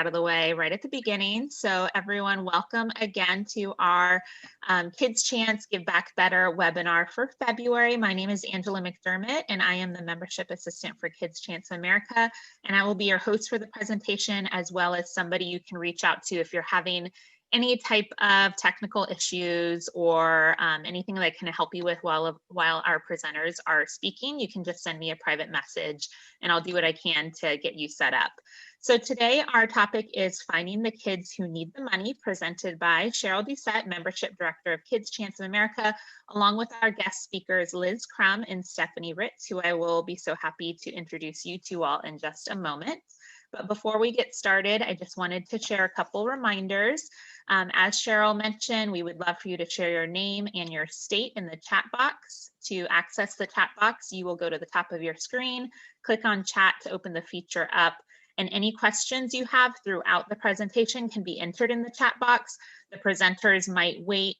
out of the way right at the beginning. So everyone, welcome again to our Kids Chance Give Back Better webinar for February. My name is Angela McDermott, and I am the Membership Assistant for Kids Chance America, and I will be your host for the presentation, as well as somebody you can reach out to if you're having any type of technical issues or anything that I can help you with while our presenters are speaking. You can just send me a private message and I'll do what I can to get you set up. So today our topic is Finding the Kids Who Need the Money, presented by Cheryl Doucette, Membership Director of Kids Chance of America, along with our guest speakers Liz Crum and Stephanie Ritz, who I will be so happy to introduce you to all in just a moment. But before we get started, I just wanted to share a couple reminders. As Cheryl mentioned, we would love for you to share your name and your state in the chat box. To access the chat box, you will go to the top of your screen, click on chat to open the feature up, and any questions you have throughout the presentation can be entered in the chat box. The presenters might wait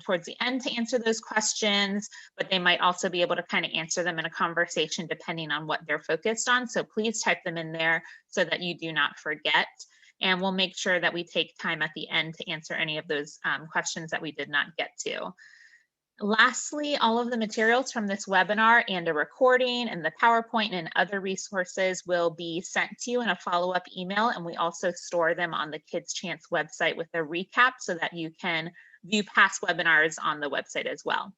towards the end to answer those questions, but they might also be able to kind of answer them in a conversation depending on what they're focused on. So please type them in there so that you do not forget. And we'll make sure that we take time at the end to answer any of those questions that we did not get to. Lastly, all of the materials from this webinar and a recording and the PowerPoint and other resources will be sent to you in a follow-up email, and we also store them on the Kids Chance website with a recap so that you can view past webinars on the website as well.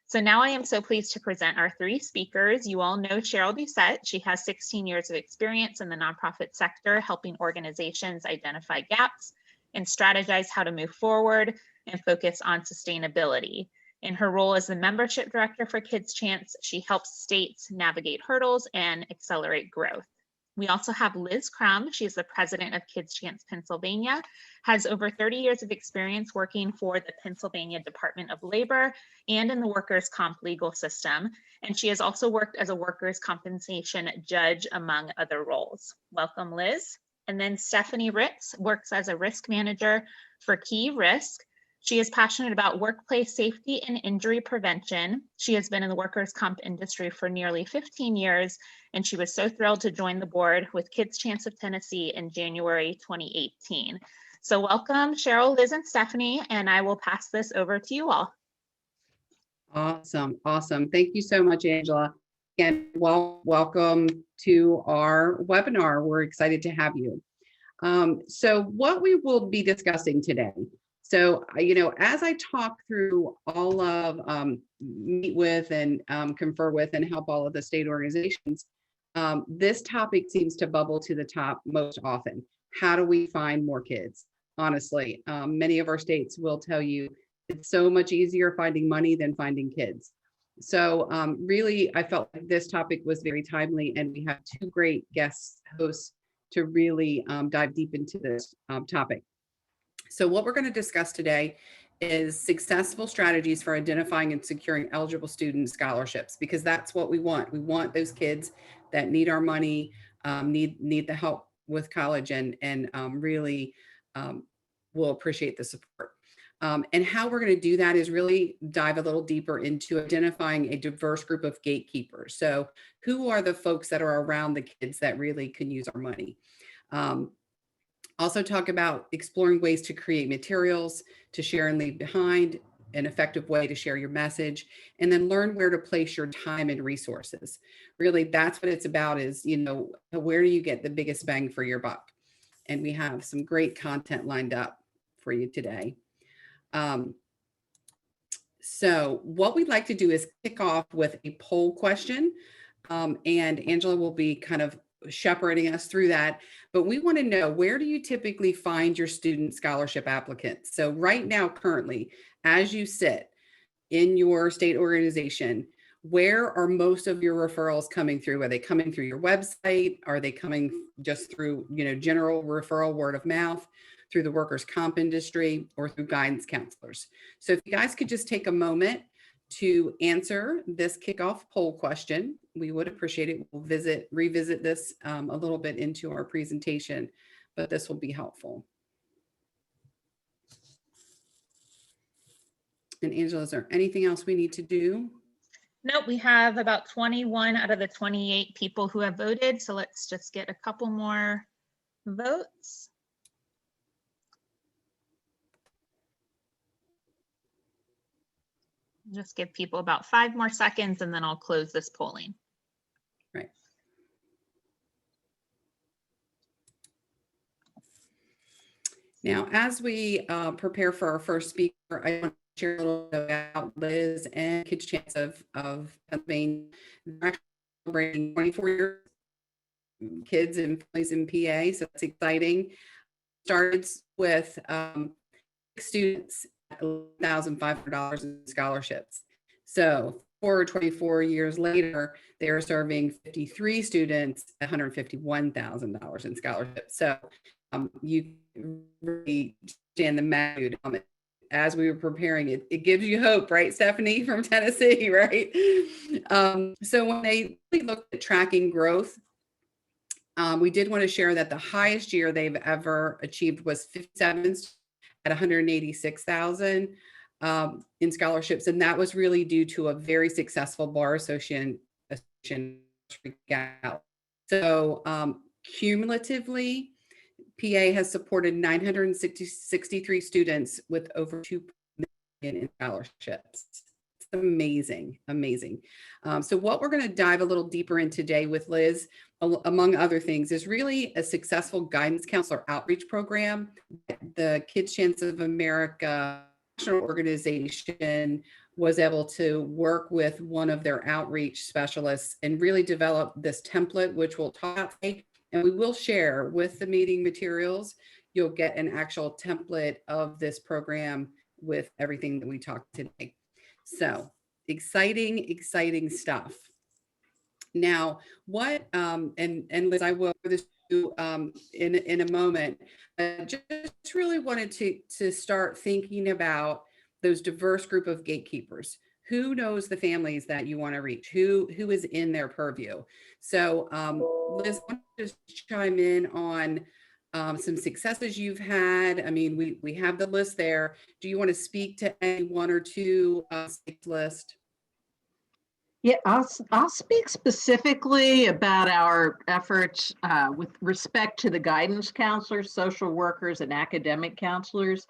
So now I am so pleased to present our three speakers. You all know Cheryl Doucette. She has 16 years of experience in the nonprofit sector, helping organizations identify gaps and strategize how to move forward and focus on sustainability. In her role as the Membership Director for Kids Chance, she helps states navigate hurdles and accelerate growth. We also have Liz Crum. She's the President of Kids Chance Pennsylvania, has over 30 years of experience working for the Pennsylvania Department of Labor and in the workers' comp legal system. And she has also worked as a workers' compensation judge, among other roles. Welcome, Liz. And then Stephanie Ritz works as a risk manager for Key Risk. She is passionate about workplace safety and injury prevention. She has been in the workers' comp industry for nearly 15 years, and she was so thrilled to join the board with Kids Chance of Tennessee in January 2018. So welcome, Cheryl, Liz, and Stephanie, and I will pass this over to you all. Awesome. Thank you so much, Angela. And welcome to our webinar. We're excited to have you. So what we will be discussing today. So, as I talk through all of, meet with and confer with and help all of the state organizations, this topic seems to bubble to the top most often. How do we find more kids? Honestly, many of our states will tell you it's so much easier finding money than finding kids. So really, I felt like this topic was very timely, and we have two great guest hosts to really dive deep into this topic. So what we're going to discuss today is successful strategies for identifying and securing eligible student scholarships, because that's what we want. We want those kids that need our money, need the help with college, and really will appreciate the support. And how we're going to do that is really dive a little deeper into identifying a diverse group of gatekeepers. So who are the folks that are around the kids that really can use our money? Also talk about exploring ways to create materials to share and leave behind, an effective way to share your message, and then learn where to place your time and resources. Really, that's what it's about, is, where do you get the biggest bang for your buck? And we have some great content lined up for you today. So what we'd like to do is kick off with a poll question, and Angela will be kind of shepherding us through that. But we want to know, where do you typically find your student scholarship applicants? So right now, currently, as you sit in your state organization, where are most of your referrals coming through? Are they coming through your website? Are they coming just through, general referral, word of mouth, through the workers' comp industry, or through guidance counselors? So if you guys could just take a moment to answer this kickoff poll question, we would appreciate it. We'll revisit this a little bit into our presentation, but this will be helpful. And Angela, is there anything else we need to do? Nope, we have about 21 out of the 28 people who have voted. So let's just get a couple more votes. Just give people about 5 more seconds and then I'll close this polling. Right. Now, as we prepare for our first speaker, I want to share a little bit about Liz and Kids Chance of Pennsylvania. They're actually celebrating 24 years kids and families in PA, so that's exciting. Started with students at $1,500 in scholarships. So 24 years later, they are serving 53 students, $151,000 in scholarships. So you really understand the magnitude. As we were preparing it, it gives you hope, right, Stephanie from Tennessee, right? So when they looked at tracking growth, we did want to share that the highest year they've ever achieved was 57 at 186,000 in scholarships, and that was really due to a very successful bar association. So cumulatively, PA has supported 963 students with over 2 million in scholarships. It's amazing, amazing. So what we're going to dive a little deeper in today with Liz, among other things, is really a successful guidance counselor outreach program. The Kids Chance of America national organization was able to work with one of their outreach specialists and really develop this template, which we'll talk about today. And we will share with the meeting materials. You'll get an actual template of this program with everything that we talked today. So exciting, exciting stuff. Now, what, and Liz, I will this in a moment, just really wanted to start thinking about those diverse group of gatekeepers. Who knows the families that you want to reach? Who is in their purview? So Liz, I want to just chime in on some successes you've had. I mean, we have the list there. Do you want to speak to any one or two list? Yeah, I'll speak specifically about our efforts with respect to the guidance counselors, social workers, and academic counselors.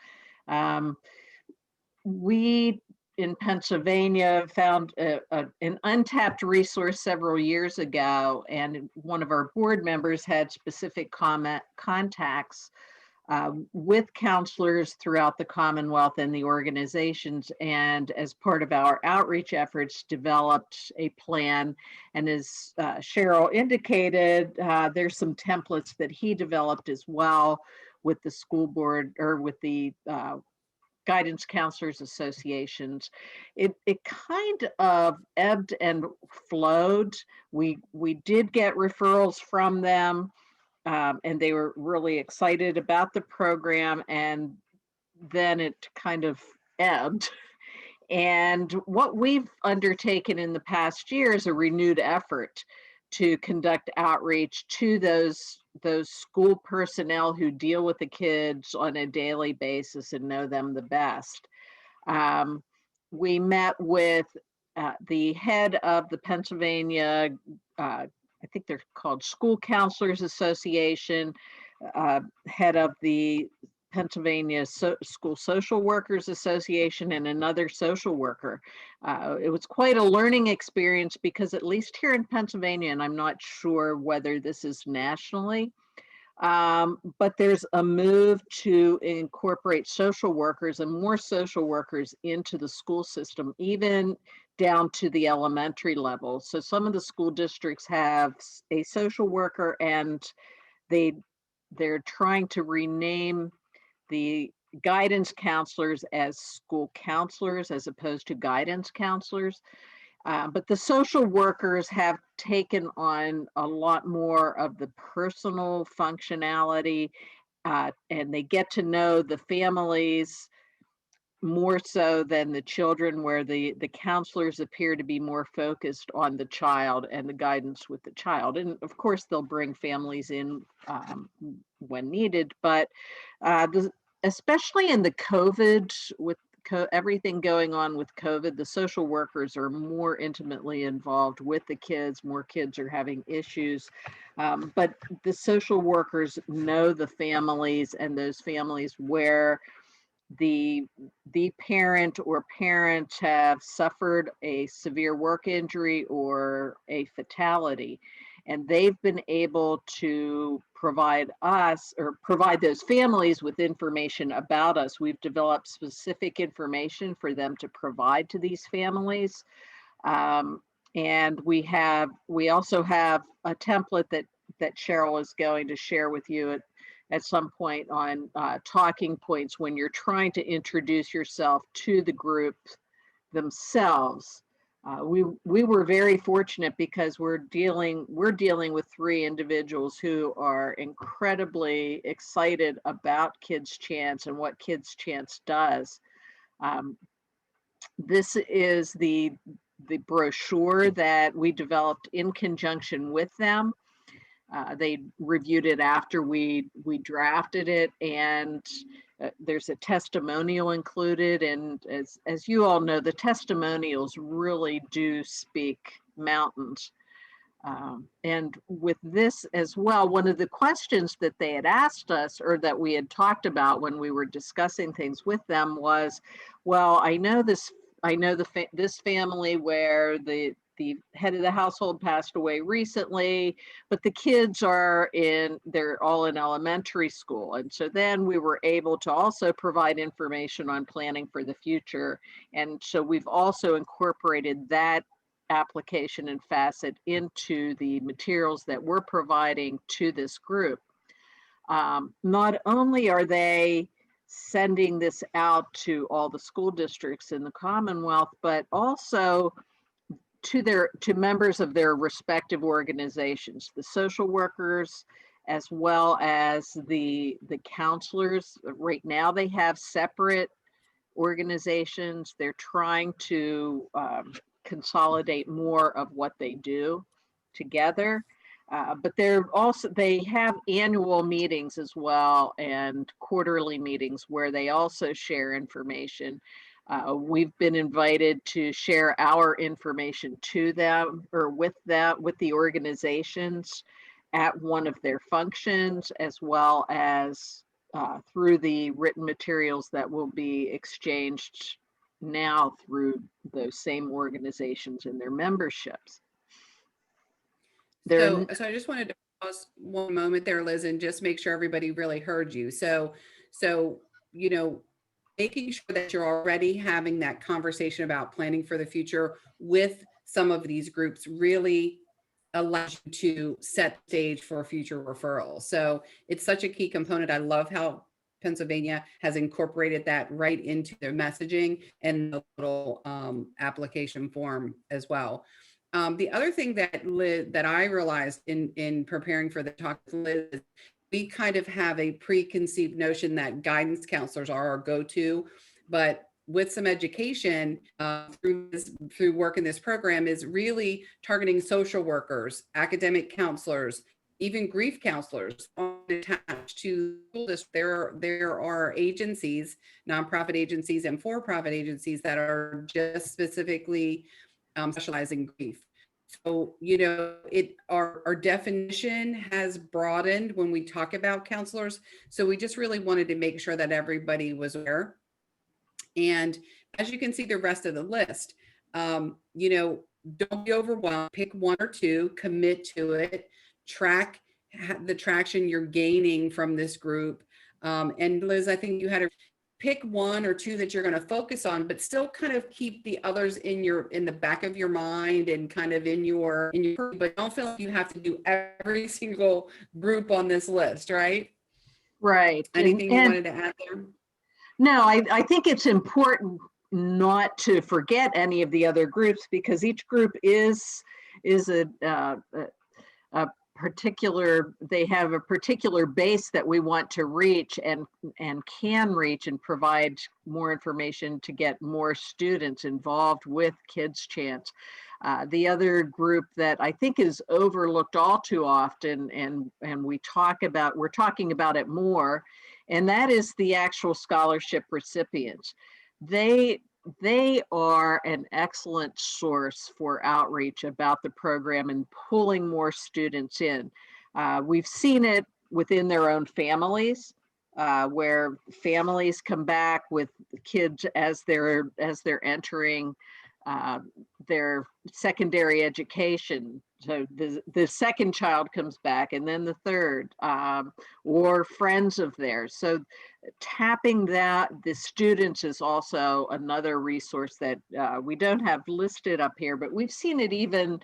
We in Pennsylvania found an untapped resource several years ago, and one of our board members had specific contacts with counselors throughout the Commonwealth and the organizations, and as part of our outreach efforts developed a plan. And as Cheryl indicated, there's some templates that he developed as well with the school board or with the guidance counselors associations. It kind of ebbed and flowed. We did get referrals from them. And they were really excited about the program, and then it kind of ebbed. And what we've undertaken in the past year is a renewed effort to conduct outreach to those school personnel who deal with the kids on a daily basis and know them the best. We met with the head of the Pennsylvania I think they're called School Counselors Association, head of the Pennsylvania School Social Workers Association, and another social worker. It was quite a learning experience because at least here in Pennsylvania, and I'm not sure whether this is nationally, but there's a move to incorporate social workers and more social workers into the school system, even down to the elementary level. So some of the school districts have a social worker, and they're trying to rename the guidance counselors as school counselors as opposed to guidance counselors. But the social workers have taken on a lot more of the personal functionality, and they get to know the families more so than the children, where the counselors appear to be more focused on the child and the guidance with the child. And of course, they'll bring families in when needed, but especially in the COVID, with everything going on with COVID, the social workers are more intimately involved with the kids. More kids are having issues, but the social workers know the families, and those families where the parent or parents have suffered a severe work injury or a fatality, and they've been able to provide us or provide those families with information about us. We've developed specific information for them to provide to these families. And we also have a template that Cheryl is going to share with you at some point on talking points when you're trying to introduce yourself to the group themselves. We were very fortunate because we're dealing with 3 individuals who are incredibly excited about Kids Chance and what Kids Chance does. This is the brochure that we developed in conjunction with them. They reviewed it after we drafted it, and there's a testimonial included. And as you all know, the testimonials really do speak mountains. And with this as well, one of the questions that they had asked us, or that we had talked about when we were discussing things with them, was, well, I know this family where the head of the household passed away recently, but the kids they're all in elementary school. And so then we were able to also provide information on planning for the future. And so we've also incorporated that application and facet into the materials that we're providing to this group. Not only are they sending this out to all the school districts in the Commonwealth, but also to members of their respective organizations, the social workers, as well as the counselors. Right now they have separate organizations. They're trying to consolidate more of what they do together. But they have annual meetings as well, and quarterly meetings where they also share information. We've been invited to share our information to them, or with the organizations at one of their functions, as well as through the written materials that will be exchanged now through those same organizations and their memberships. So I just wanted to pause one moment there, Liz, and just make sure everybody really heard you. So, making sure that you're already having that conversation about planning for the future with some of these groups really allows you to set the stage for future referrals. So it's such a key component. I love how Pennsylvania has incorporated that right into their messaging and the little application form as well. The other thing that I realized in preparing for the talk with Liz is we kind of have a preconceived notion that guidance counselors are our go-to, but with some education through work in this program is really targeting social workers, academic counselors, even grief counselors attached to this. There are agencies, nonprofit agencies and for-profit agencies that are just specifically specializing in grief. So, our definition has broadened when we talk about counselors. So we just really wanted to make sure that everybody was aware. And as you can see the rest of the list, don't be overwhelmed. Pick 1 or 2, commit to it, track the traction you're gaining from this group. And Liz, I think you had to pick 1 or 2 that you're going to focus on, but still kind of keep the others in the back of your mind and kind of in your, but don't feel like you have to do every single group on this list, right? Right. Anything you wanted to add there? No, I think it's important not to forget any of the other groups, because each group is a particular, they have a particular base that we want to reach and can reach and provide more information to get more students involved with Kids Chance. The other group that I think is overlooked all too often, and we're talking about it more, and that is the actual scholarship recipients. They are an excellent source for outreach about the program and pulling more students in. We've seen it within their own families. where families come back with kids as they're entering their secondary education. So the second child comes back, and then the third, or friends of theirs. So tapping the students is also another resource that we don't have listed up here, but we've seen it even.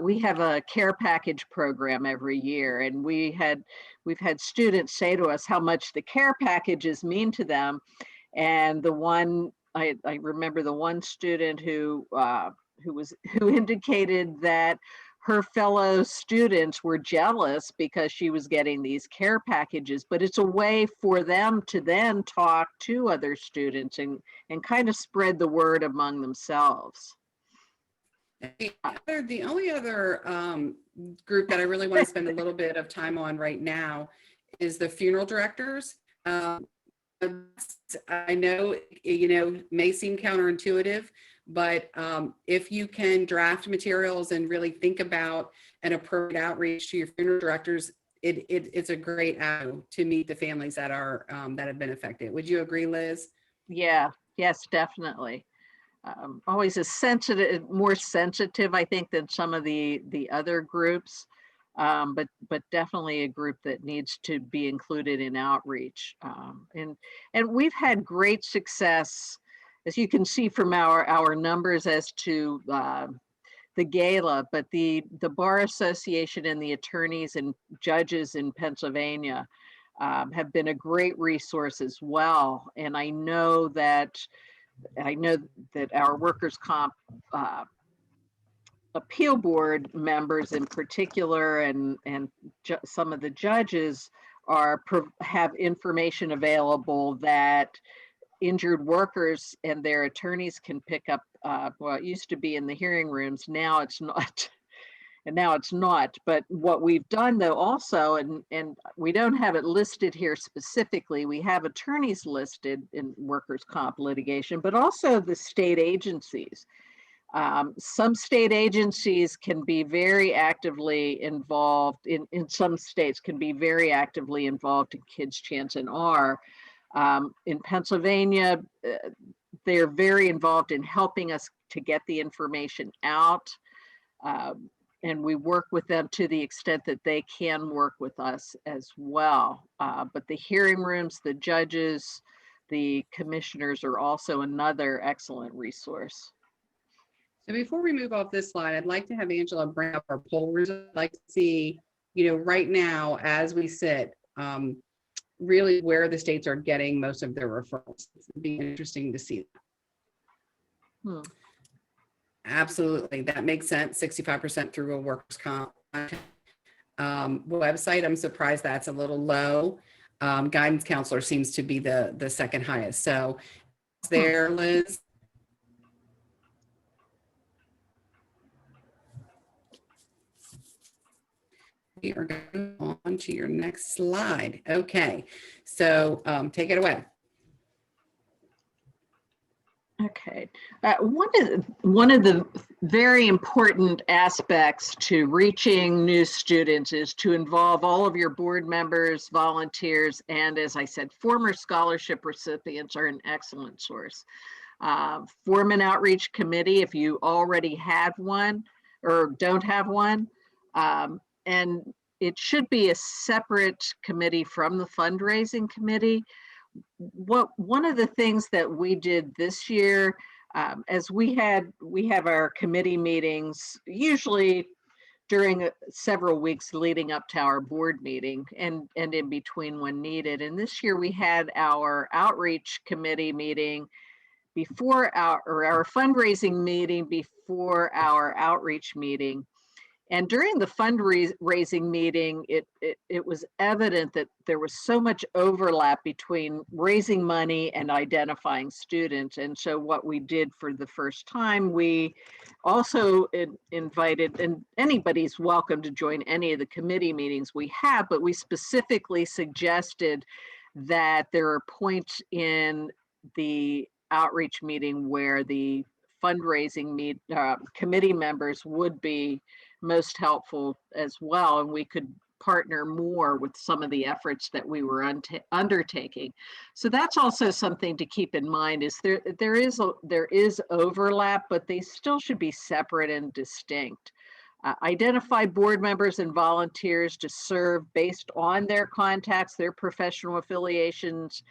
We have a care package program every year, and we've had students say to us how much the care packages mean to them. And the one I remember the one student who indicated that her fellow students were jealous because she was getting these care packages, but it's a way for them to then talk to other students and kind of spread the word among themselves. The only other group that I really want to spend a little bit of time on right now is the funeral directors. I know, may seem counterintuitive, but if you can draft materials and really think about an appropriate outreach to your funeral directors, it's a great avenue to meet the families that are that have been affected. Would you agree, Liz? Yeah, yes, definitely. Always more sensitive, I think, than some of the other groups, but definitely a group that needs to be included in outreach. And we've had great success, as you can see from our numbers as to the gala, but the Bar Association and the attorneys and judges in Pennsylvania have been a great resource as well. And I know that our workers' comp appeal board members in particular, and some of the judges have information available that injured workers and their attorneys can pick up. Well, it used to be in the hearing rooms. Now it's not. And now it's not. But what we've done, though, also, and we don't have it listed here specifically, we have attorneys listed in workers' comp litigation, but also the state agencies. Some state agencies can be very actively involved, in some states can be very actively involved in Kids Chance and are. In Pennsylvania, they're very involved in helping us to get the information out. And we work with them to the extent that they can work with us as well. But the hearing rooms, the judges, the commissioners are also another excellent resource. So before we move off this slide, I'd like to have Angela bring up our poll results. I'd like to see, right now as we sit, really where the states are getting most of their referrals. It'd be interesting to see that. Absolutely, that makes sense. 65% through a workers' comp website. I'm surprised that's a little low. Guidance counselor seems to be the second highest. So there, Liz. We are going on to your next slide. Okay, so take it away. Okay, one of the very important aspects to reaching new students is to involve all of your board members, volunteers, and, as I said, former scholarship recipients are an excellent source. Form an outreach committee if you already have one or don't have one, and it should be a separate committee from the fundraising committee. One of the things that we did this year, as we have our committee meetings usually during several weeks leading up to our board meeting and in between when needed. And this year we had our outreach committee meeting before our fundraising meeting before our outreach meeting. And during the fundraising meeting, it was evident that there was so much overlap between raising money and identifying students. And so what we did for the first time, we also invited, and anybody's welcome to join any of the committee meetings we have, but we specifically suggested that there are points in the outreach meeting where the fundraising committee members would be most helpful as well, and we could partner more with some of the efforts that we were undertaking. So that's also something to keep in mind, is there is overlap, but they still should be separate and distinct. Identify board members and volunteers to serve based on their contacts, their professional affiliations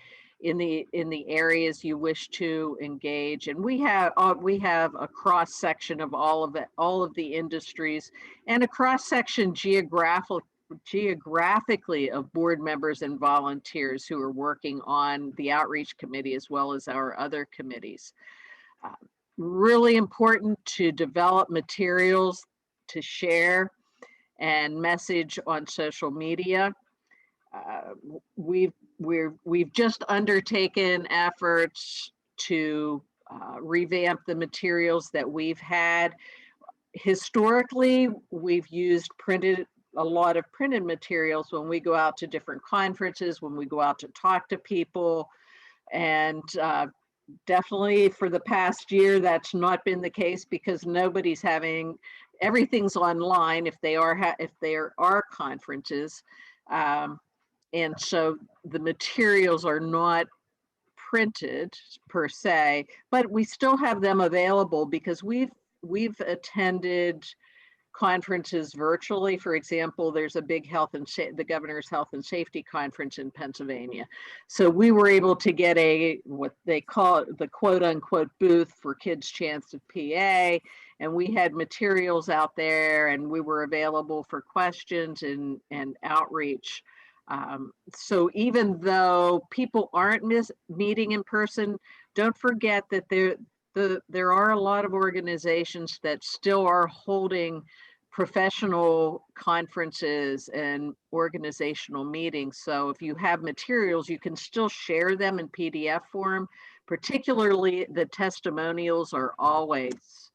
in the areas you wish to engage. And we have a cross section of all of the industries, and a cross section geographically of board members and volunteers who are working on the outreach committee as well as our other committees. Really important to develop materials to share and message on social media. We've just undertaken efforts to revamp the materials that we've had. Historically, we've used a lot of printed materials when we go out to different conferences, when we go out to talk to people, and definitely for the past year, that's not been the case because everything's online if there are conferences. And so the materials are not printed per se, but we still have them available because we've attended conferences virtually. For example, there's a big the Governor's Health and Safety Conference in Pennsylvania. So we were able to get what they call the quote unquote booth for Kids Chance of PA. And we had materials out there and we were available for questions and outreach. So even though people aren't meeting in person, don't forget that there are a lot of organizations that still are holding professional conferences and organizational meetings. So if you have materials, you can still share them in PDF form. Particularly, the testimonials are always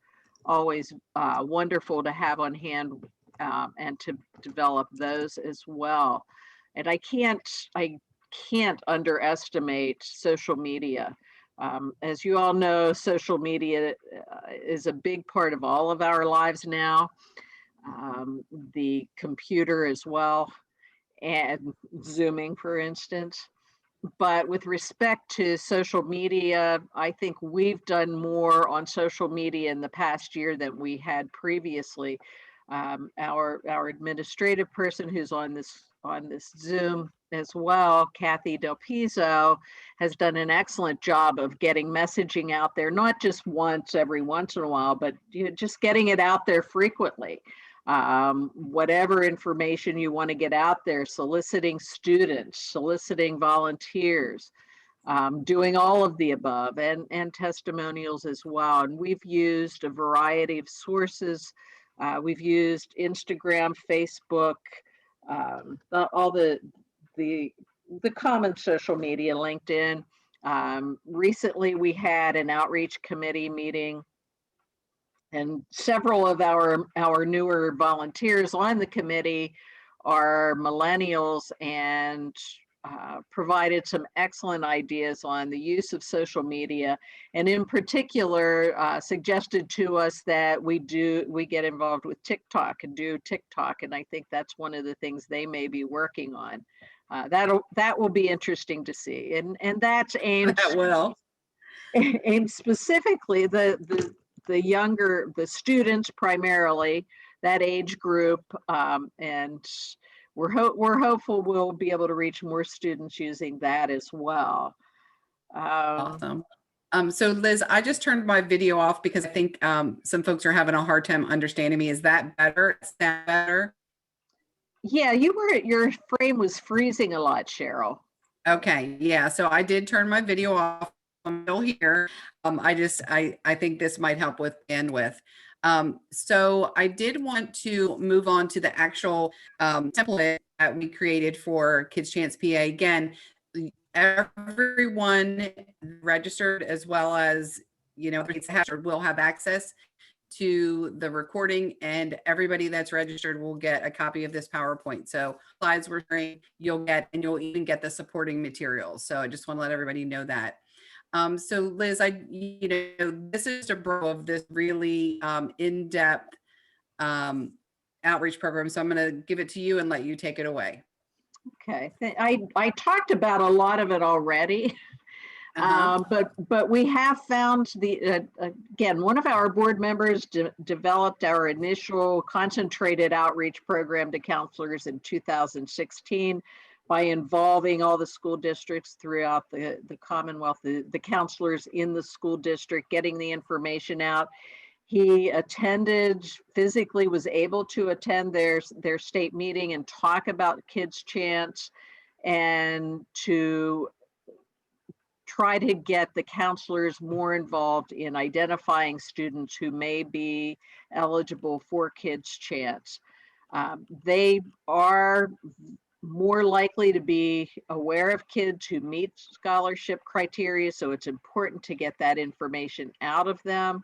wonderful to have on hand, and to develop those as well. And I can't underestimate social media. As you all know, social media is a big part of all of our lives now. The computer as well, and Zooming, for instance. But with respect to social media, I think we've done more on social media in the past year than we had previously. Our administrative person who's on this Zoom as well, Kathy Del Piso, has done an excellent job of getting messaging out there, not just every once in a while, but just getting it out there frequently. Whatever information you want to get out there, soliciting students, soliciting volunteers, doing all of the above, and testimonials as well. And we've used a variety of sources. We've used Instagram, Facebook, all the common social media, LinkedIn. Recently, we had an outreach committee meeting, and several of our newer volunteers on the committee are millennials, and provided some excellent ideas on the use of social media, and in particular suggested to us that we get involved with TikTok and do TikTok, and I think that's one of the things they may be working on. That will be interesting to see, and that's aimed specifically the students, primarily that age group, and we're hopeful we'll be able to reach more students using that as well. Awesome. So Liz, I just turned my video off because I think some folks are having a hard time understanding me. Is that better? Is that better? Yeah, your frame was freezing a lot, Cheryl. Okay, yeah. So I did turn my video off. I'm still here. I think this might help with bandwidth. So I did want to move on to the actual template that we created for Kids Chance PA. Again, everyone registered, as well as, will have access to the recording, and everybody that's registered will get a copy of this PowerPoint. So slides we're sharing, you'll even get the supporting materials. So I just want to let everybody know that. So Liz, this is a bro of this really in-depth outreach program. So I'm going to give it to you and let you take it away. Okay, I talked about a lot of it already. Uh-huh. But we have found again, one of our board members developed our initial concentrated outreach program to counselors in 2016 by involving all the school districts throughout the Commonwealth, the counselors in the school district, getting the information out. He attended, physically was able to attend their state meeting and talk about Kids Chance, and to try to get the counselors more involved in identifying students who may be eligible for Kids Chance. They are more likely to be aware of kids who meet scholarship criteria, so it's important to get that information out of them,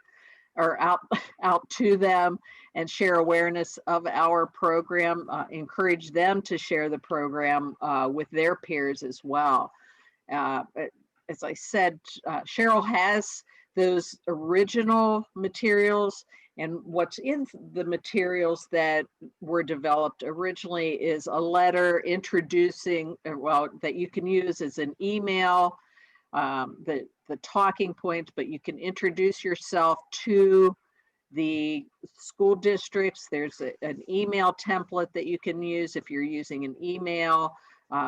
or out to them, and share awareness of our program. Encourage them to share the program with their peers as well. As I said, Cheryl has those original materials, and what's in the materials that were developed originally is a letter introducing, well, that you can use as an email, the talking points, but you can introduce yourself to the school districts. There's an email template that you can use if you're using an email.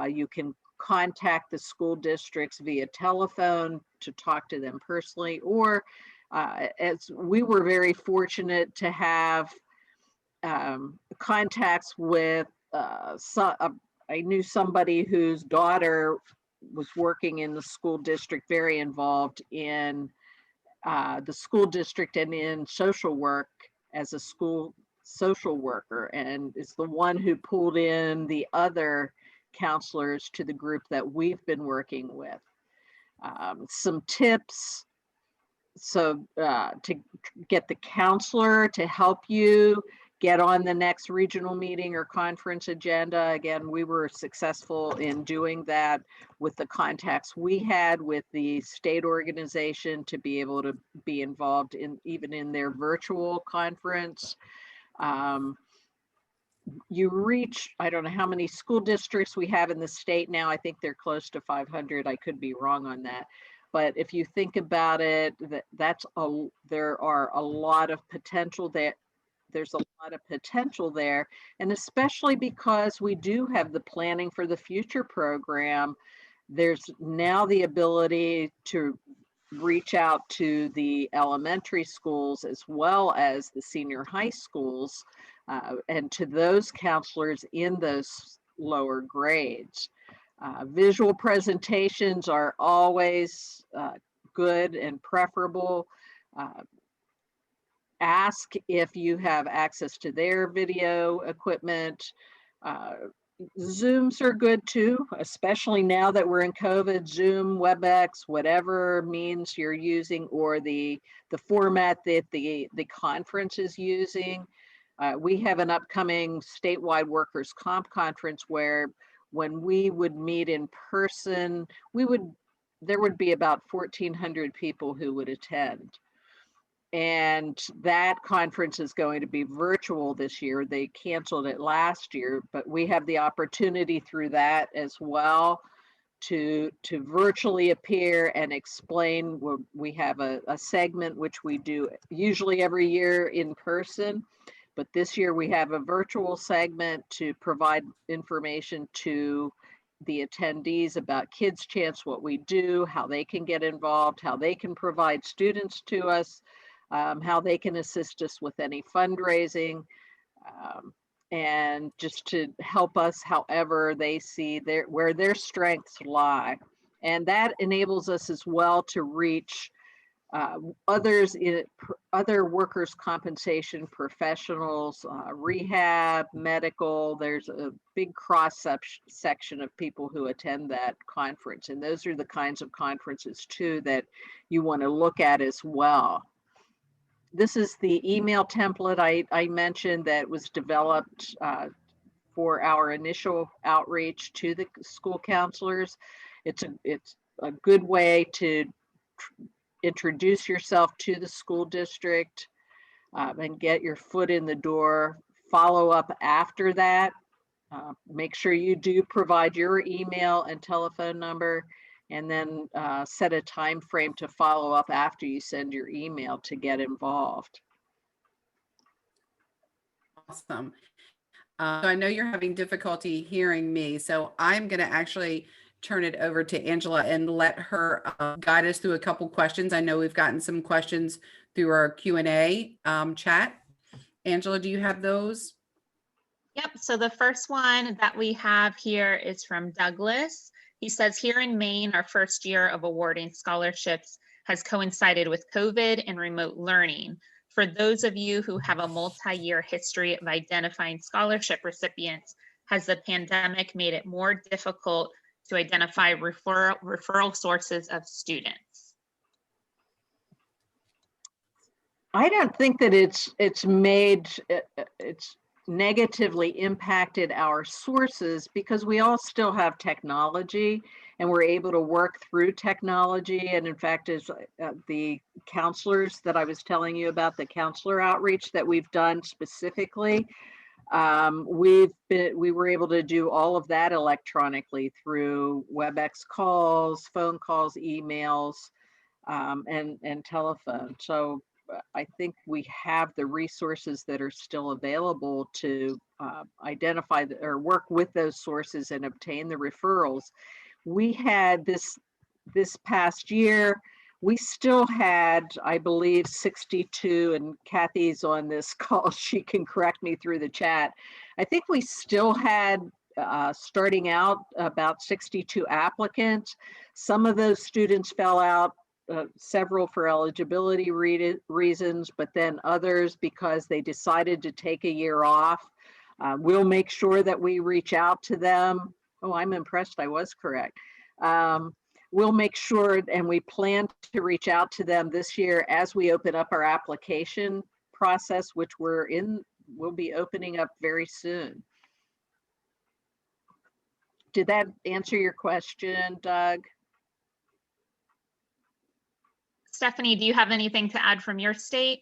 You can contact the school districts via telephone to talk to them personally, or as we were very fortunate to have contacts with I knew somebody whose daughter was working in the school district, very involved in the school district and in social work as a school social worker, and is the one who pulled in the other counselors to the group that we've been working with. Some tips. So to get the counselor to help you get on the next regional meeting or conference agenda. Again, we were successful in doing that with the contacts we had with the state organization to be able to be involved in even in their virtual conference. You reach, I don't know how many school districts we have in the state now. I think they're close to 500. I could be wrong on that. But if you think about it, there are a lot of potential there. There's a lot of potential there, and especially because we do have the Planning for the Future program, there's now the ability to reach out to the elementary schools as well as the senior high schools, and to those counselors in those lower grades. Visual presentations are always good and preferable. Ask if you have access to their video equipment. Zooms are good too, especially now that we're in COVID. Zoom, WebEx, whatever means you're using, or the format that the conference is using. We have an upcoming statewide workers' comp conference where when we would meet in person, there would be about 1,400 people who would attend. And that conference is going to be virtual this year. They canceled it last year, but we have the opportunity through that as well to virtually appear and explain. We have a segment which we do usually every year in person, but this year we have a virtual segment to provide information to the attendees about Kids Chance, what we do, how they can get involved, how they can provide students to us, how they can assist us with any fundraising, and just to help us however they see where their strengths lie. And that enables us as well to reach other workers' compensation professionals, rehab, medical. There's a big cross section of people who attend that conference. And those are the kinds of conferences too that you want to look at as well. This is the email template I mentioned that was developed for our initial outreach to the school counselors. It's a good way to introduce yourself to the school district and get your foot in the door follow up after that. Make sure you do provide your email and telephone number, and then set a time frame to follow up after you send your email to get involved. Awesome. So I know you're having difficulty hearing me, so I'm going to actually turn it over to Angela and let her guide us through a couple questions. I know we've gotten some questions through our Q&A chat. Angela, do you have those? Yep, so the first one that we have here is from Douglas. He says, here in Maine, our first year of awarding scholarships has coincided with COVID and remote learning. For those of you who have a multi-year history of identifying scholarship recipients, has the pandemic made it more difficult to identify referral sources of students? I don't think that it's negatively impacted our sources, because we all still have technology and we're able to work through technology. And in fact, as the counselors that I was telling you about, the counselor outreach that we've done specifically, we were able to do all of that electronically through WebEx calls, phone calls, emails, and telephone. So I think we have the resources that are still available to identify or work with those sources and obtain the referrals. We had this past year, we still had, I believe, 62, and Kathy's on this call, she can correct me through the chat. I think we still had, starting out, about 62 applicants. Some of those students fell out, several for eligibility reasons, but then others because they decided to take a year off. We'll make sure that we reach out to them. Oh, I'm impressed I was correct. We'll make sure, and we plan to reach out to them this year as we open up our application process, which we'll be opening up very soon. Did that answer your question, Doug? Stephanie, do you have anything to add from your state?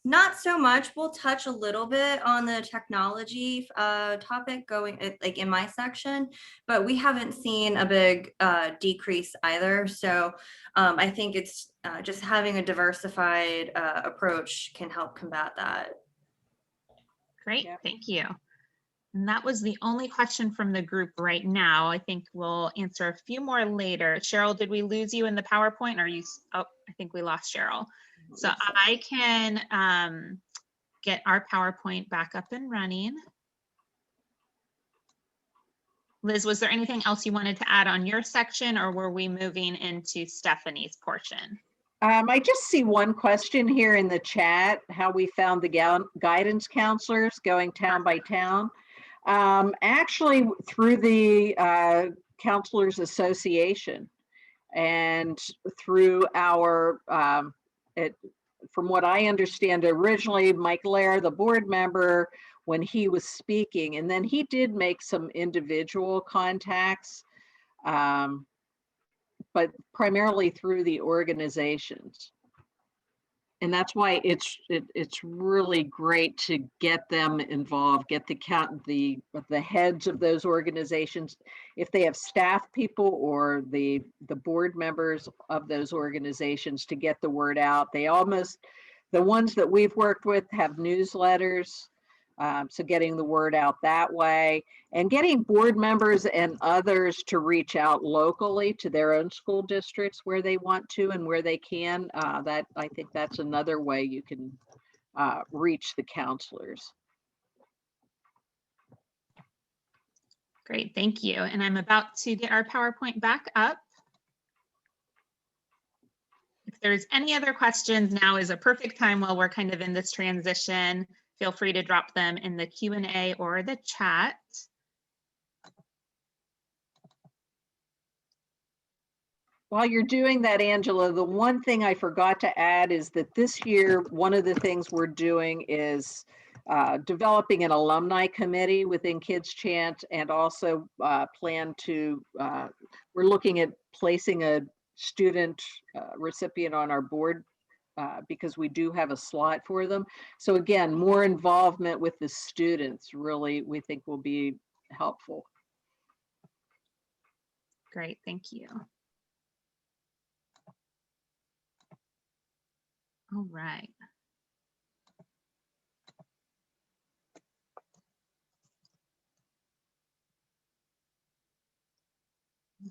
Not so much. We'll touch a little bit on the technology topic going like in my section, but we haven't seen a big decrease either. So I think it's just having a diversified approach can help combat that. Great, Yep. thank you. And that was the only question from the group right now. I think we'll answer a few more later. Cheryl, did we lose you in the PowerPoint? Or are you? Oh, I think we lost Cheryl. So I can get our PowerPoint back up and running. Liz, was there anything else you wanted to add on your section, or were we moving into Stephanie's portion? I just see one question here in the chat, how we found the guidance counselors going town by town. Actually, through the Counselors Association, and through our, from what I understand, originally Mike Lair, the board member, when he was speaking, and then he did make some individual contacts, but primarily through the organizations. And that's why it's really great to get them involved, get the heads of those organizations, if they have staff people or the board members of those organizations, to get the word out. The ones that we've worked with have newsletters, so getting the word out that way, and getting board members and others to reach out locally to their own school districts where they want to and where they can. I think that's another way you can reach the counselors. Great, thank you. And I'm about to get our PowerPoint back up. If there's any other questions, now is a perfect time while we're kind of in this transition. Feel free to drop them in the Q&A or the chat. While you're doing that, Angela, the one thing I forgot to add is that this year, one of the things we're doing is developing an alumni committee within Kids Chant, and also we're looking at placing a student recipient on our board because we do have a slot for them. So again, more involvement with the students really, we think, will be helpful. Great, thank you. All right.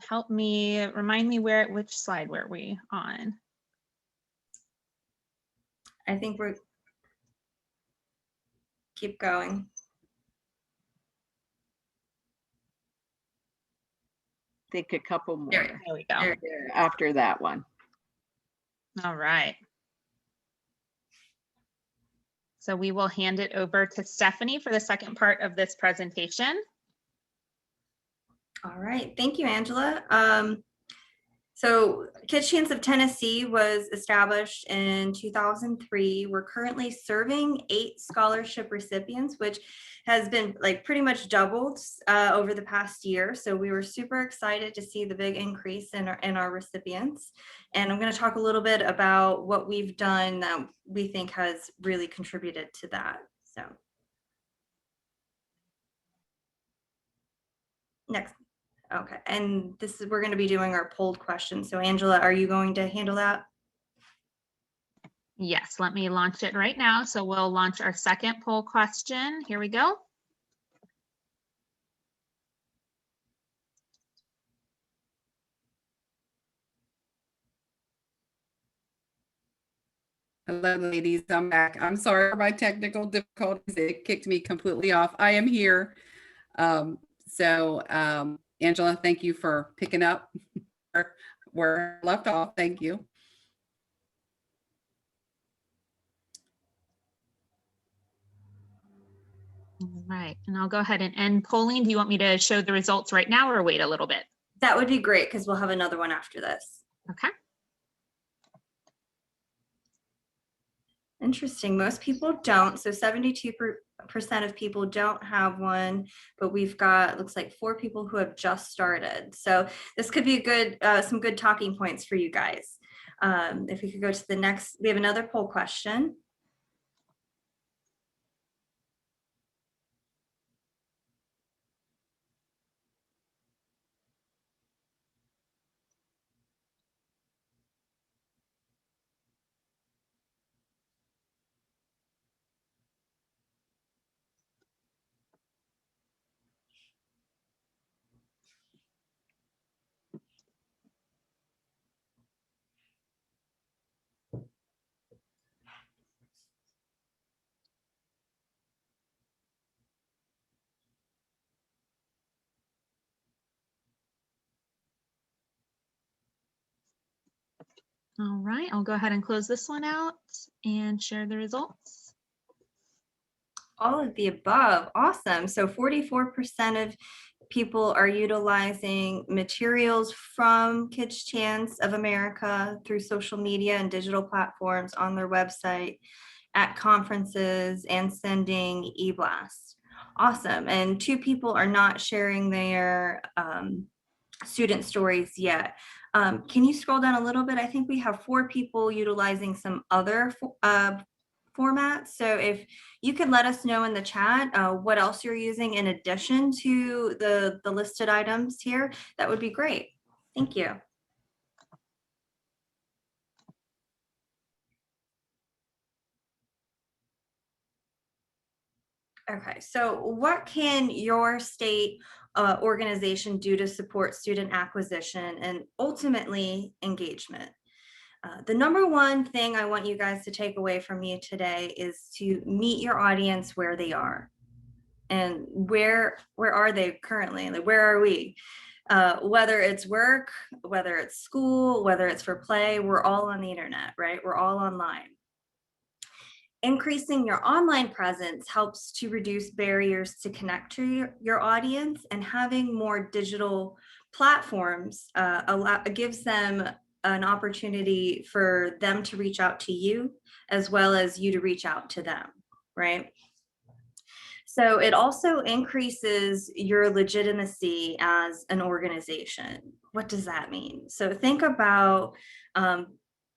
Help me, remind me which slide were we on? I think we're, keep going. Think a couple more There There we go. after that one. All right. So we will hand it over to Stephanie for the second part of this presentation. All right, thank you, Angela. So Kids Chance of Tennessee was established in 2003. We're currently serving 8 scholarship recipients, which has been like pretty much doubled over the past year. So we were super excited to see the big increase in our recipients. And I'm going to talk a little bit about what we've done that we think has really contributed to that. So next. Okay, and this is, we're going to be doing our polled questions. So Angela, are you going to handle that? Yes, let me launch it right now. So we'll launch our second poll question. Here we go. Hello, ladies. I'm back. I'm sorry for my technical difficulties. It kicked me completely off. I am here. Angela, thank you for picking up where I left off. Thank you. All right, and I'll go ahead and end polling. Do you want me to show the results right now or wait a little bit? That would be great because we'll have another one after this. Okay. Interesting. Most people don't. So 72% of people don't have one, but we've got, looks like 4 people who have just started. So this could be a good, some good talking points for you guys. If we could go to the next, we have another poll question. All right, I'll go ahead and close this one out and share the results. All of the above. Awesome. So 44% of people are utilizing materials from Kids Chance of America through social media and digital platforms on their website, at conferences, and sending e-blasts. Awesome. And 2 people are not sharing their student stories yet. Can you scroll down a little bit? I think we have 4 people utilizing some other formats. So if you could let us know in the chat what else you're using in addition to the listed items here, that would be great. Thank you. Okay, so what can your state organization do to support student acquisition and ultimately engagement? The number one thing I want you guys to take away from me today is to meet your audience where they are. And where are they currently? Like, where are we? Whether it's work, whether it's school, whether it's for play, we're all on the internet, right? We're all online. Increasing your online presence helps to reduce barriers to connect to your audience, and having more digital platforms gives them an opportunity for them to reach out to you as well as you to reach out to them, right? So it also increases your legitimacy as an organization. What does that mean? So think about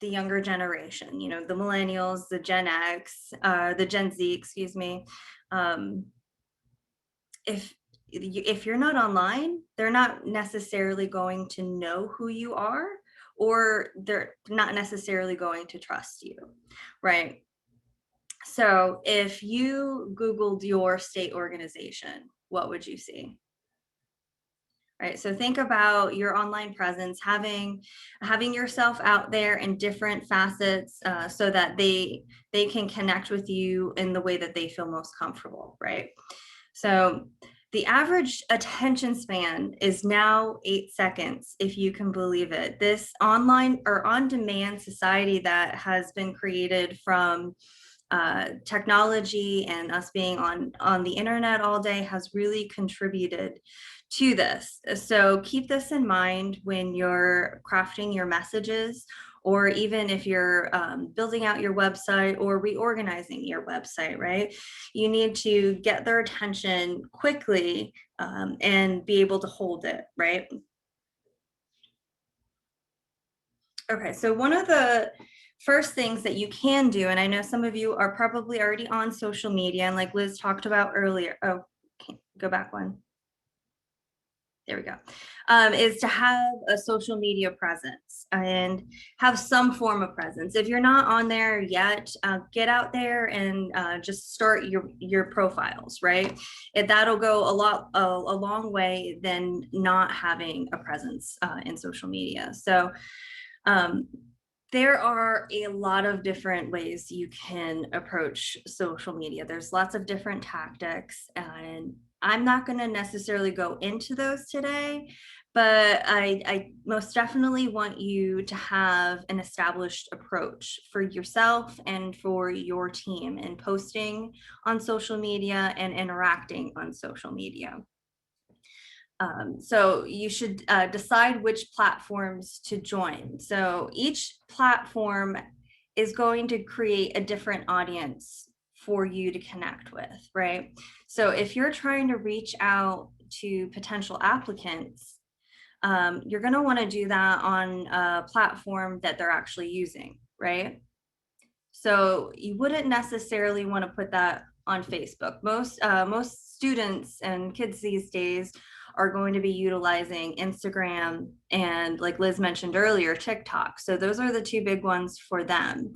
the younger generation, you know, the millennials, the Gen X, the Gen Z, excuse me. If you're not online, they're not necessarily going to know who you are, or they're not necessarily going to trust you, right? So if you Googled your state organization, what would you see? Right. So think about your online presence, having yourself out there in different facets, so that they can connect with you in the way that they feel most comfortable. Right. So the average attention span is now 8 seconds, if you can believe it. This online or on-demand society that has been created from technology and us being on the internet all day has really contributed to this. So keep this in mind when you're crafting your messages, or even if you're building out your website or reorganizing your website, right? You need to get their attention quickly, and be able to hold it, right? Okay, so one of the first things that you can do, and I know some of you are probably already on social media, and like Liz talked about earlier, go back one. There we go, is to have a social media presence and have some form of presence. If you're not on there yet, get out there and just start your profiles, right? That'll go a long way than not having a presence in social media. So there are a lot of different ways you can approach social media. There's lots of different tactics, and I'm not going to necessarily go into those today, but I most definitely want you to have an established approach for yourself and for your team in posting on social media and interacting on social media. So you should decide which platforms to join. So each platform is going to create a different audience for you to connect with, right? So if you're trying to reach out to potential applicants, you're going to want to do that on a platform that they're actually using, right? So you wouldn't necessarily want to put that on Facebook. Most students and kids these days are going to be utilizing Instagram and, like Liz mentioned earlier, TikTok. So those are the two big ones for them.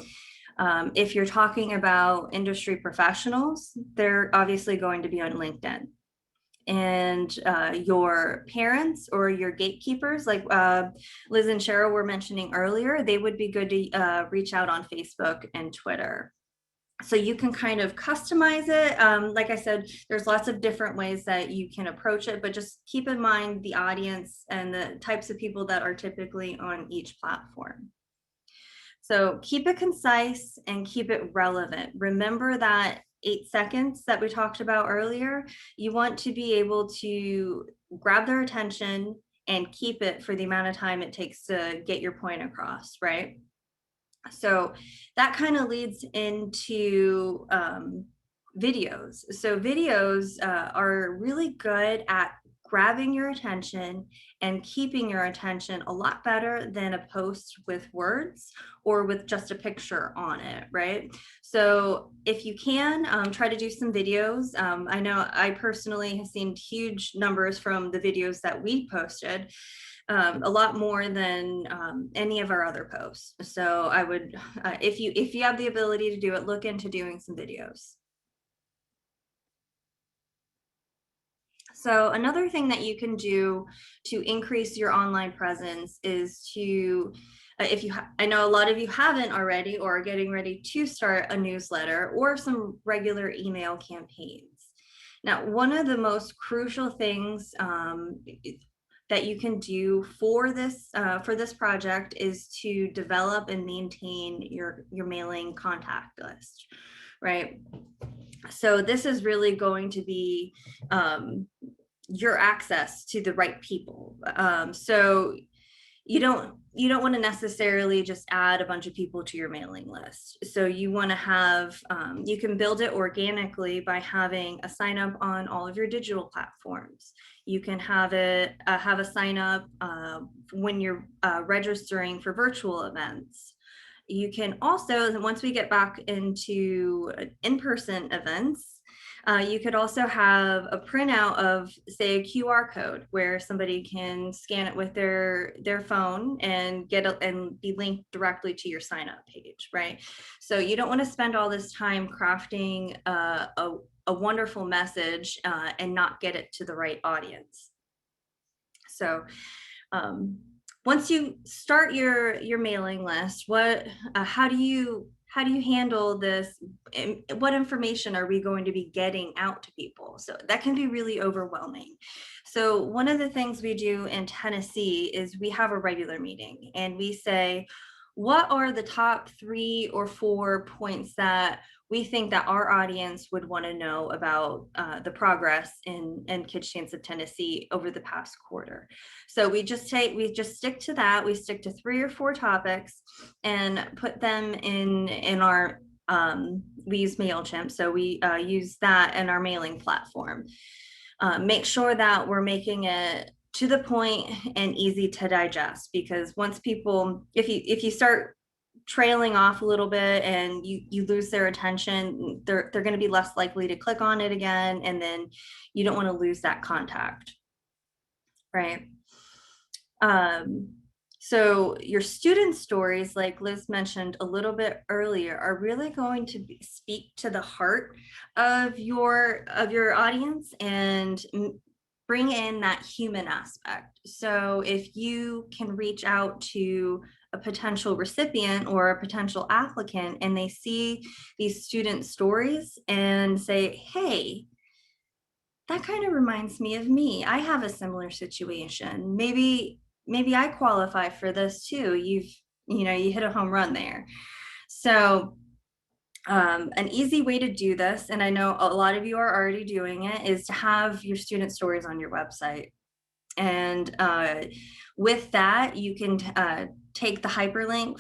If you're talking about industry professionals, they're obviously going to be on LinkedIn. And your parents or your gatekeepers, like Liz and Cheryl were mentioning earlier, they would be good to reach out on Facebook and Twitter. So you can kind of customize it. Like I said, there's lots of different ways that you can approach it, but just keep in mind the audience and the types of people that are typically on each platform. So keep it concise and keep it relevant. Remember that 8 seconds that we talked about earlier. You want to be able to grab their attention and keep it for the amount of time it takes to get your point across, right? So that kind of leads into videos. So videos are really good at grabbing your attention and keeping your attention a lot better than a post with words or with just a picture on it, right? So if you can, try to do some videos. I know I personally have seen huge numbers from the videos that we posted. A lot more than any of our other posts. So I would, if you have the ability to do it, look into doing some videos. So another thing that you can do to increase your online presence is to, I know a lot of you haven't already or are getting ready to start a newsletter or some regular email campaigns. Now, one of the most crucial things that you can do for this project is to develop and maintain your mailing contact list, right? So this is really going to be your access to the right people. So you don't want to necessarily just add a bunch of people to your mailing list. So you want to have, you can build it organically by having a sign up on all of your digital platforms. You can have a sign up when you're registering for virtual events. you can also, once we get back into in-person events, you could also have a printout of, say, a QR code where somebody can scan it with their phone and and be linked directly to your sign up page, right? So you don't want to spend all this time crafting a wonderful message and not get it to the right audience. So once you start your mailing list, how do you handle this? What information are we going to be getting out to people? So that can be really overwhelming. So one of the things we do in Tennessee is we have a regular meeting and we say, what are the top 3 or 4 points that we think that our audience would want to know about the progress in Kids Chance of Tennessee over the past quarter? So we just stick to that. We stick to 3 or 4 topics and put them in our, we use MailChimp. So we use that in our mailing platform. Make sure that we're making it to the point and easy to digest, because once people, if you start trailing off a little bit and you lose their attention, they're going to be less likely to click on it again, and then you don't want to lose that contact, right? So your student stories, like Liz mentioned a little bit earlier, are really going to speak to the heart of your audience and bring in that human aspect. So if you can reach out to a potential recipient or a potential applicant and they see these student stories and say, hey, that kind of reminds me of me. I have a similar situation. Maybe I qualify for this too. You hit a home run there. So an easy way to do this, and I know a lot of you are already doing it, is to have your student stories on your website. And with that, you can take the hyperlink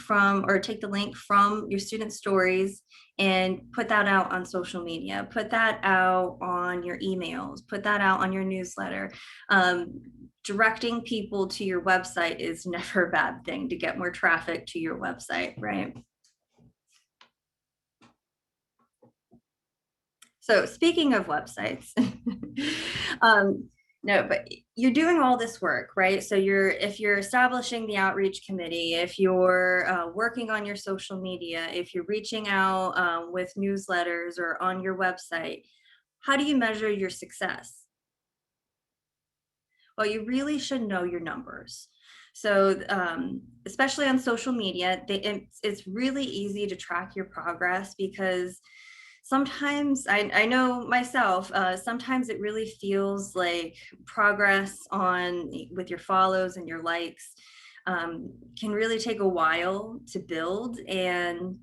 take the link from your student stories and put that out on social media, put that out on your emails, put that out on your newsletter. Directing people to your website is never a bad thing to get more traffic to your website, right? So speaking of websites, no, but you're doing all this work, right? So if you're establishing the outreach committee, if you're working on your social media, if you're reaching out with newsletters or on your website, how do you measure your success? Well, you really should know your numbers. So especially on social media, it's really easy to track your progress, because sometimes I know myself, sometimes it really feels like progress with your follows and your likes can really take a while to build, and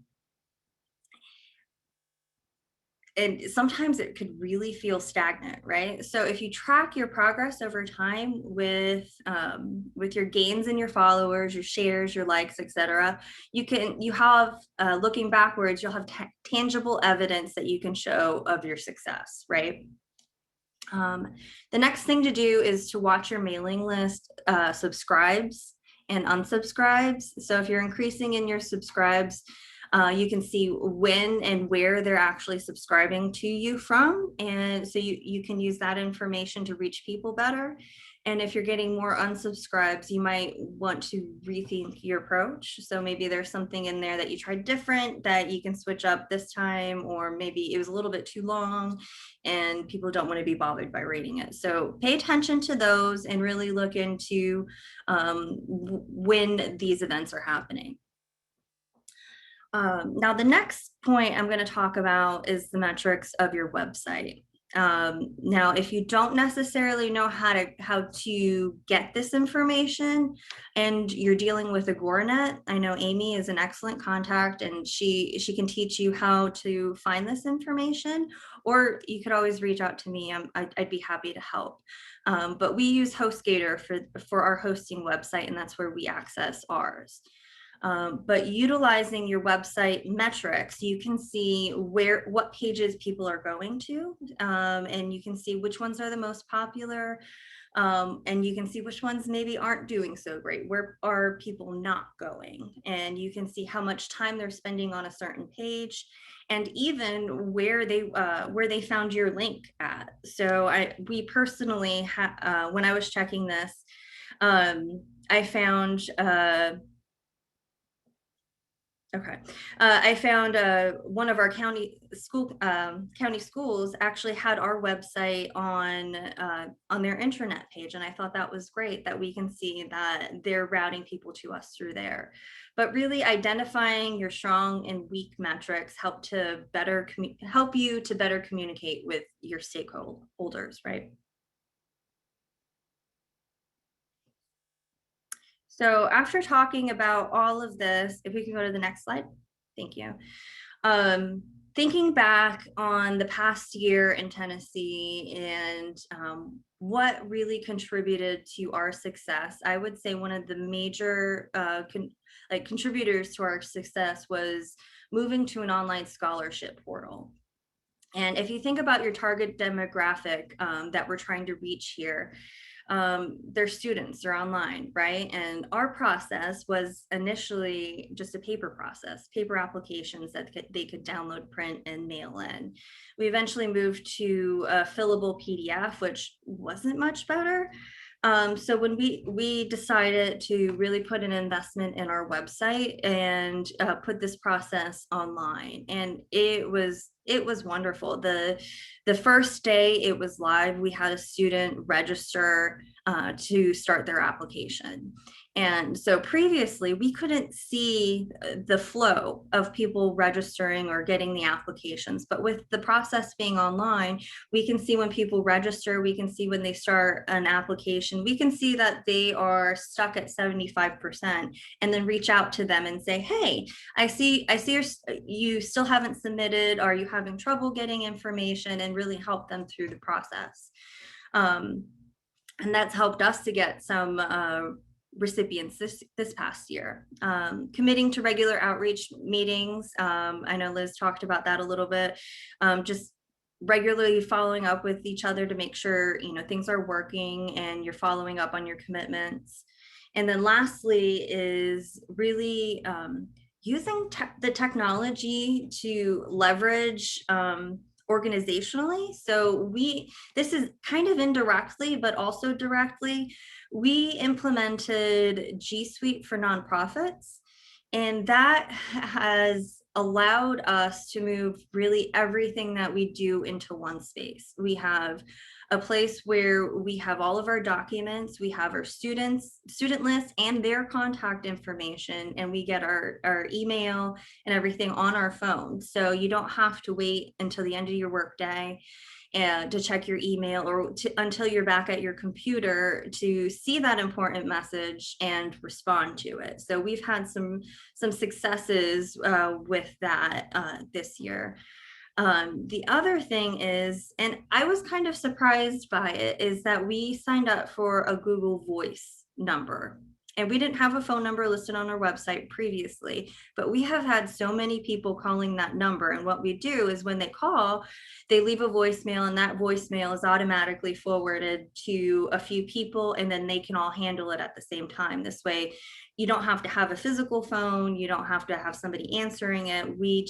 sometimes it could really feel stagnant, right? So if you track your progress over time with your gains in your followers, your shares, your likes, etc., you have looking backwards, you'll have tangible evidence that you can show of your success, right? The next thing to do is to watch your mailing list subscribes and unsubscribes. So if you're increasing in your subscribes, you can see when and where they're actually subscribing to you from. And so you can use that information to reach people better. And if you're getting more unsubscribes, you might want to rethink your approach. So maybe there's something in there that you tried different that you can switch up this time, or maybe it was a little bit too long and people don't want to be bothered by reading it. So pay attention to those and really look into when these events are happening. Now, the next point I'm going to talk about is the metrics of your website. Now, if you don't necessarily know how to get this information and you're dealing with Agoranet, I know Amy is an excellent contact and she can teach you how to find this information, or you could always reach out to me. I'd be happy to help. But we use HostGator for our hosting website, and that's where we access ours. But utilizing your website metrics, you can see what pages people are going to, and you can see which ones are the most popular, And you can see which ones maybe aren't doing so great. Where are people not going? And you can see how much time they're spending on a certain page, and even where they found your link at. So we personally, when I was checking this, I found I found one of our county schools actually had our website on their intranet page, and I thought that was great that we can see that they're routing people to us through there. But really, identifying your strong and weak metrics help you to better communicate with your stakeholders, right? So after talking about all of this, if we can go to the next slide, thank you. Thinking back on the past year in Tennessee and what really contributed to our success, I would say one of the major contributors to our success was moving to an online scholarship portal. And if you think about your target demographic that we're trying to reach here, they're students, they're online, right? And our process was initially just a paper applications that they could download, print, and mail in. We eventually moved to a fillable PDF, which wasn't much better. So when we decided to really put an investment in our website and put this process online, and it was wonderful. The first day it was live, we had a student register to start their application. And so previously we couldn't see the flow of people registering or getting the applications, but with the process being online, we can see when people register, we can see when they start an application, we can see that they are stuck at 75%, and then reach out to them and say, hey, I see you still haven't submitted. Are you having trouble getting information? And really help them through the process. And that's helped us to get some recipients this past year. Committing to regular outreach meetings. I know Liz talked about that a little bit. Just regularly following up with each other to make sure things are working and you're following up on your commitments. And then lastly is really using the technology to leverage organizationally. So this is kind of indirectly, but also directly, we implemented G Suite for nonprofits, and that has allowed us to move really everything that we do into one space. We have a place where we have all of our documents, we have our student list and their contact information, and we get our email and everything on our phone. So you don't have to wait until the end of your workday and to check your email or until you're back at your computer to see that important message and respond to it. So we've had some successes with that this year. The other thing is, and I was kind of surprised by it, is that we signed up for a Google Voice number. And we didn't have a phone number listed on our website previously, but we have had so many people calling that number. And what we do is when they call, they leave a voicemail, and that voicemail is automatically forwarded to a few people, and then they can all handle it at the same time. This way, you don't have to have a physical phone. You don't have to have somebody answering it. We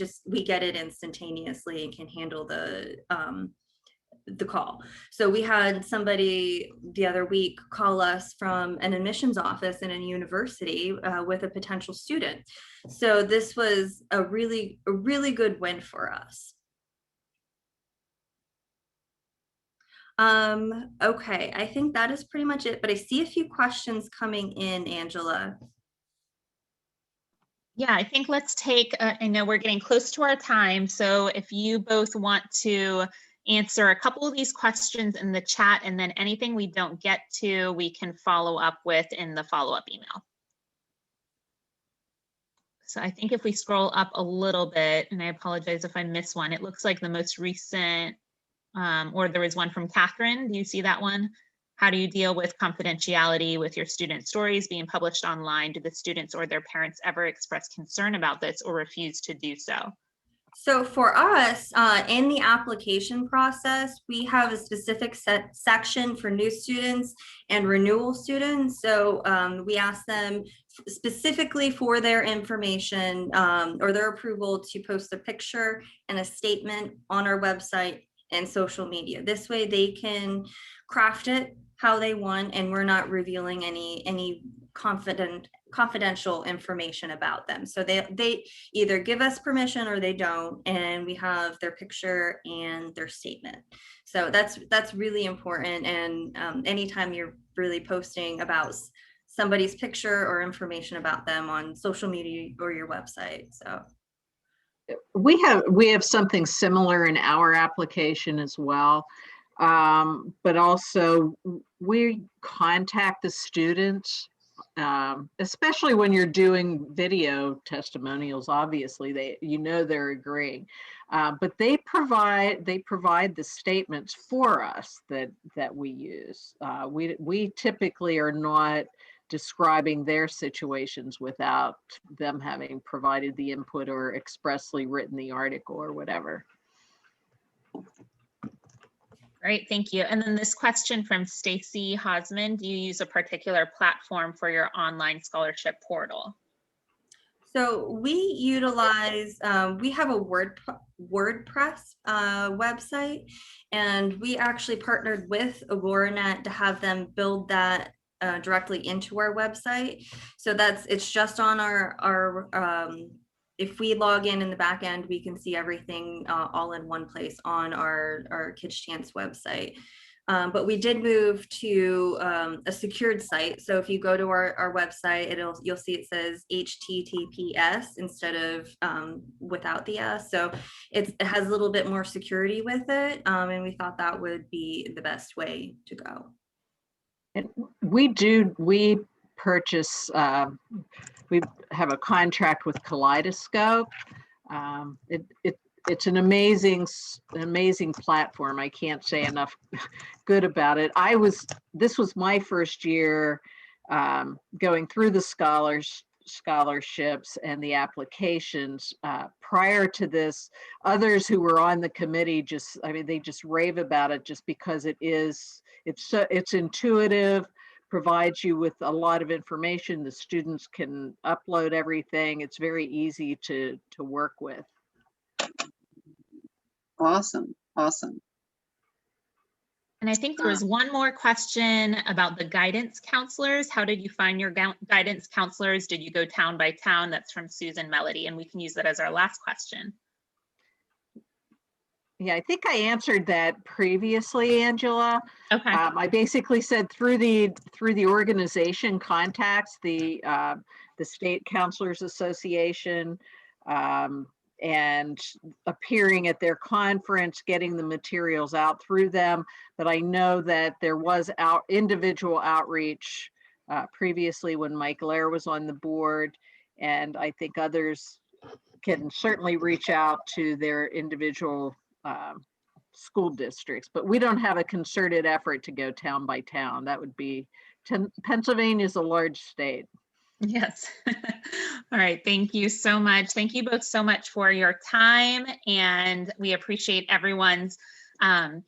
get it instantaneously and can handle the call. So we had somebody the other week call us from an admissions office in a university with a potential student. So this was a really good win for us. Okay, I think that is pretty much it, but I see a few questions coming in, Angela. Yeah, I think let's take, I know we're getting close to our time, so if you both want to answer a couple of these questions in the chat, and then anything we don't get to, we can follow up with in the follow-up email. So I think if we scroll up a little bit, and I apologize if I miss one, it looks like the most recent, or there was one from Catherine. Do you see that one? How do you deal with confidentiality with your student stories being published online? Do the students or their parents ever express concern about this or refuse to do so? So for us, in the application process, we have a specific section for new students and renewal students. So we ask them specifically for their information or their approval to post a picture and a statement on our website and social media. This way they can craft it how they want, and we're not revealing any confidential information about them. So they either give us permission or they don't, and we have their picture and their statement. So that's really important. And anytime you're really posting about somebody's picture or information about them on social media or your website. So we have something similar in our application as well. But also we contact the students, especially when you're doing video testimonials. Obviously they're agreeing, but they provide the statements for us that we use. We typically are not describing their situations without them having provided the input or expressly written the article or whatever. Great, thank you. And then this question from Stacy Hosman, do you use a particular platform for your online scholarship portal? So we utilize, we have a WordPress website, and we actually partnered with AgoraNet to have them build that directly into our website. So it's just on our if we log in the back end, we can see everything all in one place on our Kids Chance website. But we did move to a secured site. So if you go to our website, you'll see it says HTTPS instead of without the S. So it has a little bit more security with it. And we thought that would be the best way to go. And we purchase, we have a contract with Kaleidoscope. It's an amazing platform. I can't say enough good about it. This was my first year going through the scholarships and the applications. Prior to this, others who were on the committee they just rave about it, just because it's intuitive, provides you with a lot of information. The students can upload everything. It's very easy to work with. Awesome. And I think there was one more question about the guidance counselors. How did you find your guidance counselors? Did you go town by town? That's from Susan Melody, and we can use that as our last question. Yeah, I think I answered that previously, Angela. Okay. I basically said through the organization contacts, the State Counselors Association, and appearing at their conference, getting the materials out through them. But I know that there was individual outreach previously when Mike Lair was on the board, and I think others can certainly reach out to their individual school districts, but we don't have a concerted effort to go town by town. That would be, Pennsylvania is a large state. Yes. All right. Thank you so much. Thank you both so much for your time, and we appreciate everyone's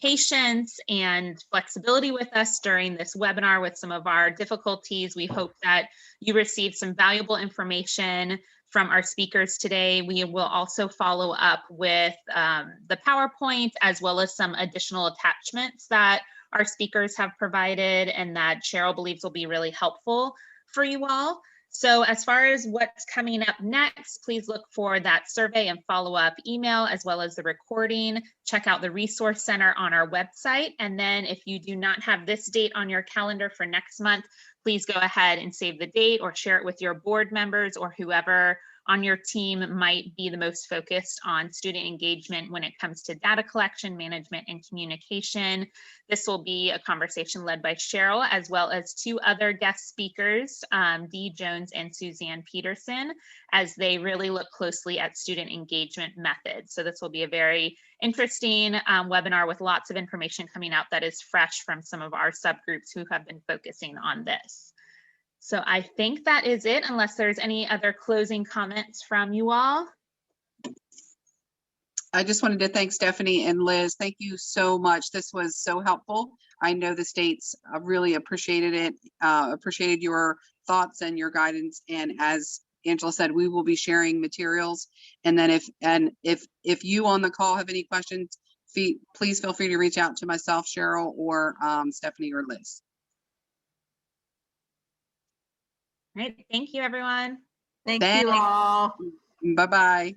patience and flexibility with us during this webinar with some of our difficulties. We hope that you received some valuable information from our speakers today. We will also follow up with the PowerPoint, as well as some additional attachments that our speakers have provided and that Cheryl believes will be really helpful for you all. So as far as what's coming up next, please look for that survey and follow-up email, as well as the recording. Check out the Resource Center on our website. And then if you do not have this date on your calendar for next month, please go ahead and save the date or share it with your board members or whoever on your team might be the most focused on student engagement when it comes to data collection, management, and communication. This will be a conversation led by Cheryl, as well as two other guest speakers, Dee Jones and Suzanne Peterson, as they really look closely at student engagement methods. So this will be a very interesting webinar with lots of information coming out that is fresh from some of our subgroups who have been focusing on this. So I think that is it, unless there's any other closing comments from you all. I just wanted to thank Stephanie and Liz. Thank you so much. This was so helpful. I know the states really appreciated it, appreciated your thoughts and your guidance. And as Angela said, we will be sharing materials. And then if you on the call have any questions, please feel free to reach out to myself, Cheryl, or Stephanie or Liz. All right. Thank you, everyone. Thank you all. Bye-bye.